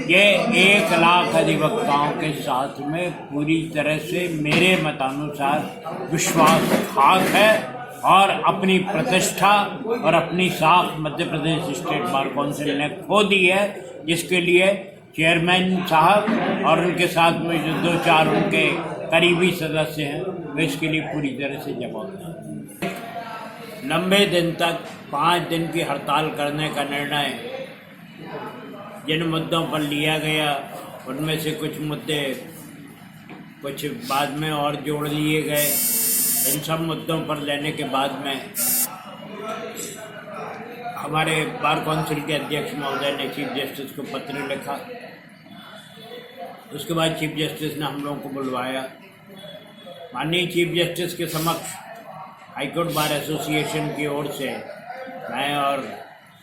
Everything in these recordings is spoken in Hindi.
ये 1,00,000 अधिवक्ताओं के साथ में पूरी तरह से मेरे मतानुसार विश्वासघात है और अपनी प्रतिष्ठा और अपनी साख Madhya Pradesh state bar council ने खो दी है, जिसके लिए चेयरमैन साहब और उनके साथ में जो 2-4 उनके करीबी सदस्य हैं वे इसके लिए पूरी तरह से जवाबदार। लंबे दिन तक 5 दिन की हड़ताल करने का निर्णय जिन मुद्दों पर लिया गया उनमें से कुछ मुद्दे कुछ बाद में और जोड़ लिए गए। इन सब मुद्दों पर लेने के बाद में हमारे बार काउंसिल के अध्यक्ष महोदय ने चीफ जस्टिस को पत्र लिखा। उसके बाद चीफ जस्टिस ने हम लोगों को बुलवाया। माननीय चीफ जस्टिस के समक्ष हाईकोर्ट बार एसोसिएशन की ओर से मैं और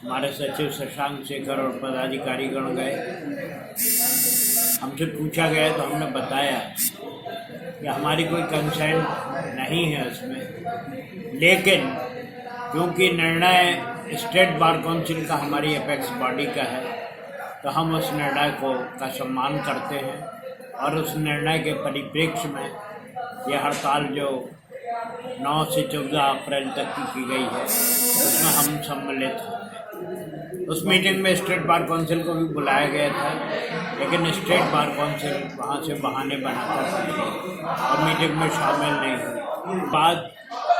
हमारे सचिव शशांक शेखर और पदाधिकारीगण गए। हमसे पूछा गया तो हमने बताया कि हमारी कोई कंसेंट नहीं है उसमें, लेकिन क्योंकि निर्णय स्टेट बार काउंसिल का हमारी अपेक्स बॉडी का है तो हम उस निर्णय का सम्मान करते हैं और उस निर्णय के परिप्रेक्ष्य में यह हड़ताल जो 9 से 14 अप्रैल तक की गई है उसमें हम सम्मिलित हैं। उस मीटिंग में स्टेट बार काउंसिल को भी बुलाया गया था, लेकिन स्टेट बार काउंसिल वहाँ से बहाने बनाकर और मीटिंग में शामिल नहीं हुई। बाद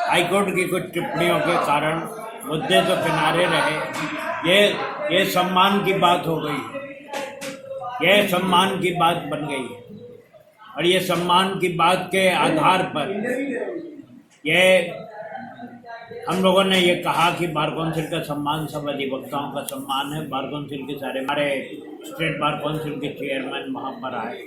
हाईकोर्ट की कुछ टिप्पणियों के कारण मुद्दे तो किनारे रहे। ये सम्मान की बात हो गई, ये सम्मान की बात बन गई और ये सम्मान की बात के आधार पर ये हम लोगों ने ये कहा कि बार काउंसिल का सम्मान सब अधिवक्ताओं का सम्मान है। बार काउंसिल के सारे हमारे स्टेट बार काउंसिल के चेयरमैन वहाँ पर आए।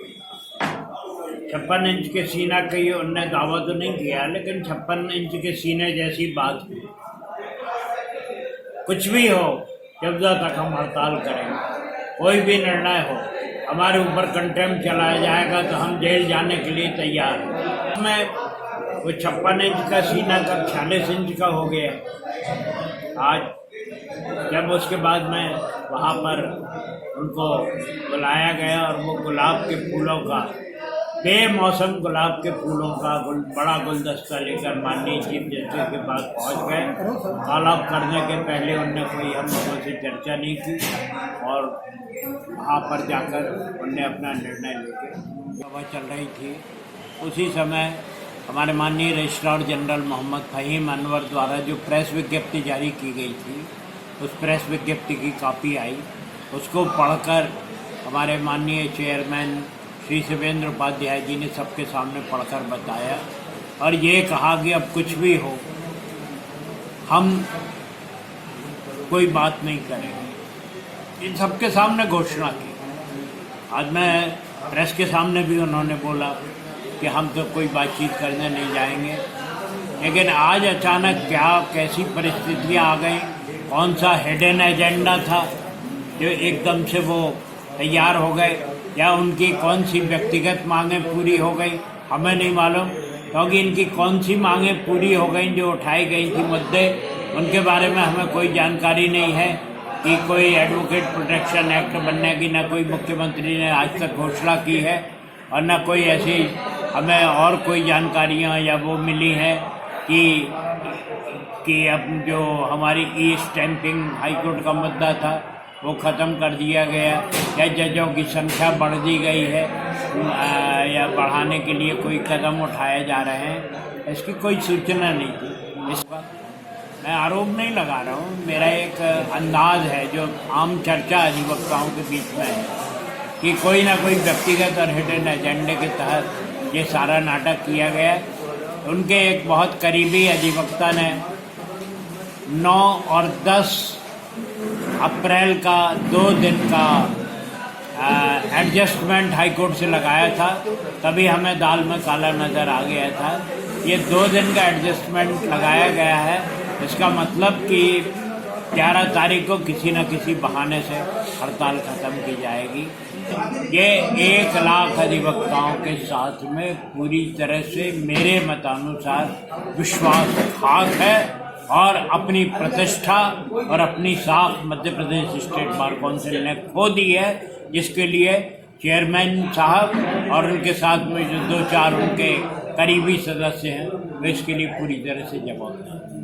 56 इंच के सीना का ये उनने दावा तो नहीं किया, लेकिन 56 इंच के सीने जैसी बात है। कुछ भी हो, जब तक हम हड़ताल करेंगे, कोई भी निर्णय हो, हमारे ऊपर कंटेम्प्ट चलाया जाएगा तो हम जेल जाने के लिए तैयार हैं। मैं वो 56 इंच का सीना कब 46 इंच का हो गया। आज जब उसके बाद में वहाँ पर उनको बुलाया गया और वो गुलाब के फूलों का, बेमौसम गुलाब के फूलों का बड़ा गुलदस्ता लेकर माननीय चीफ जस्टिस के पास पहुँच गए। तालाब करने के पहले उनने कोई हम लोगों से चर्चा नहीं की और वहाँ पर जाकर उनने अपना निर्णय लेके हवा चल रही थी। उसी समय हमारे माननीय रजिस्ट्रार जनरल मोहम्मद फ़हीम अनवर द्वारा जो प्रेस विज्ञप्ति जारी की गई थी, उस प्रेस विज्ञप्ति की कॉपी आई। उसको पढ़कर हमारे माननीय चेयरमैन श्री शिवेंद्र उपाध्याय जी ने सबके सामने पढ़कर बताया और ये कहा कि अब कुछ भी हो हम कोई बात नहीं करेंगे। इन सबके सामने घोषणा की। आज मैं प्रेस के सामने भी उन्होंने बोला कि हम तो कोई बातचीत करने नहीं जाएंगे, लेकिन आज अचानक क्या कैसी परिस्थितियां आ गई, कौन सा हिडन एजेंडा था जो एकदम से वो तैयार हो गए, या उनकी कौन सी व्यक्तिगत मांगें पूरी हो गई, हमें नहीं मालूम। क्योंकि इनकी कौन सी मांगें पूरी हो गई जो उठाई गई थी मुद्दे, उनके बारे में हमें कोई जानकारी नहीं है कि कोई एडवोकेट प्रोटेक्शन एक्ट बनने की न कोई मुख्यमंत्री ने आज तक घोषणा की है और न कोई ऐसी हमें और कोई जानकारियाँ या वो मिली हैं कि अब जो हमारी ई स्टैंपिंग हाईकोर्ट का मुद्दा था वो ख़त्म कर दिया गया, या जजों की संख्या बढ़ दी गई है या बढ़ाने के लिए कोई कदम उठाए जा रहे हैं, इसकी कोई सूचना नहीं थी। इस पर मैं आरोप नहीं लगा रहा हूँ, मेरा एक अंदाज है जो आम चर्चा अधिवक्ताओं के बीच में है कि कोई ना कोई व्यक्तिगत और हिडन एजेंडे के तहत ये सारा नाटक किया गया। उनके एक बहुत करीबी अधिवक्ता ने 9 और 10 अप्रैल का 2 दिन का एडजस्टमेंट हाईकोर्ट से लगाया था, तभी हमें दाल में काला नज़र आ गया था। ये 2 दिन का एडजस्टमेंट लगाया गया है, इसका मतलब कि 11 तारीख को किसी न किसी बहाने से हड़ताल ख़त्म की जाएगी। ये 1,00,000 अधिवक्ताओं के साथ में पूरी तरह से मेरे मतानुसार विश्वासघात है और अपनी प्रतिष्ठा और अपनी साख Madhya Pradesh state bar council ने खो दी है, जिसके लिए चेयरमैन साहब और उनके साथ में जो 2-4 उनके करीबी सदस्य हैं वे इसके लिए पूरी तरह से जवाबदार हैं।